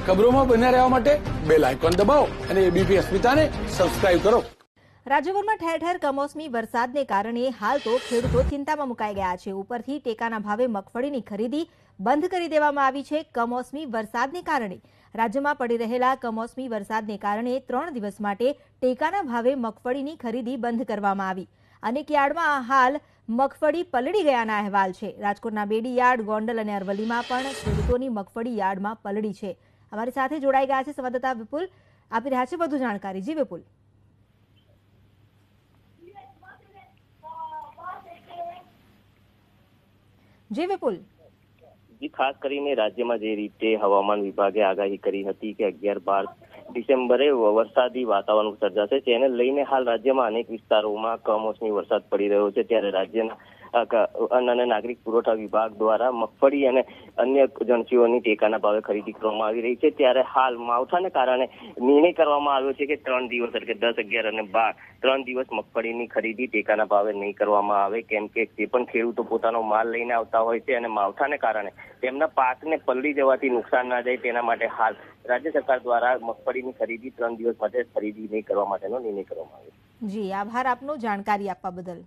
ખબરોમાં બન્યા રહેવા માટે બેલ આઇકોન દબાવો અને એબીપી અસ્મિતાને સબસ્ક્રાઇબ કરો। રાજ્યભરમાં ઠેર ઠેર કમોસમી વરસાદને કારણે હાલ તો ખેડૂતો ચિંતામાં મુકાઈ ગયા છે। ઉપરથી ટેકાના ભાવે મગફળીની ખરીદી બંધ કરી દેવામાં આવી છે। કમોસમી વરસાદને કારણે રાજ્યમાં પડી રહેલા કમોસમી વરસાદને કારણે 3 દિવસ માટે ટેકાના ભાવે મગફળીની ખરીદી બંધ કરવામાં આવી। અનેક યાર્ડમાં હાલ મગફળી પલળી ગયાના અહેવાલ છે। રાજકોટના બેડી યાર્ડ, ગોંડલ અને અરવલ્લીમાં પણ ખેડૂતોની મગફળી યાર્ડમાં પલળી છે। અમારી સાથે જોડાઈ ગયા છે સંવાદદાતા વિપુલ, આપી રહ્યા છે વધુ જાણકારી। જી વિપુલ। જી વિપુલ। જી, ખાસ કરીને રાજ્યમાં જે રીતે હવામાન વિભાગે આગાહી કરી હતી કે 11-12 ડિસેમ્બરે વરસાદી વાતાવરણ સર્જાશે, તેને લઈને હાલ રાજ્યમાં અનેક વિસ્તારોમાં કમોસમી વરસાદ પડી રહ્યો છે। ત્યારે રાજ્યના અન્ન અને નાગરિક પુરવઠા વિભાગ દ્વારા મગફળી અને અન્ય જણસીઓની ટેકાના ભાવે ખરીદી કરવામાં આવી રહી છે। ત્યારે હાલ માવઠાને કારણે નિર્ણય કરવામાં આવ્યો છે કે 3 દિવસ એટલે કે 10, 11 અને 12 3 દિવસ મગફળીની ખરીદી ટેકાના ભાવે નહીં કરવામાં આવે, કેમ કે જે પણ ખેડૂતો પોતાનો માલ લઈને આવતા હોય છે અને માવઠાને કારણે તેમના પાકને પલળી જવાથી નુકસાન ના જાય તેના માટે હાલ રાજ્ય સરકાર દ્વારા મગફળીની ખરીદી 3 દિવસ માટે ખરીદી નહીં કરવા માટેનો નિર્ણય કરવામાં આવ્યો। જી, આભાર આપનો જાણકારી આપવા બદલ।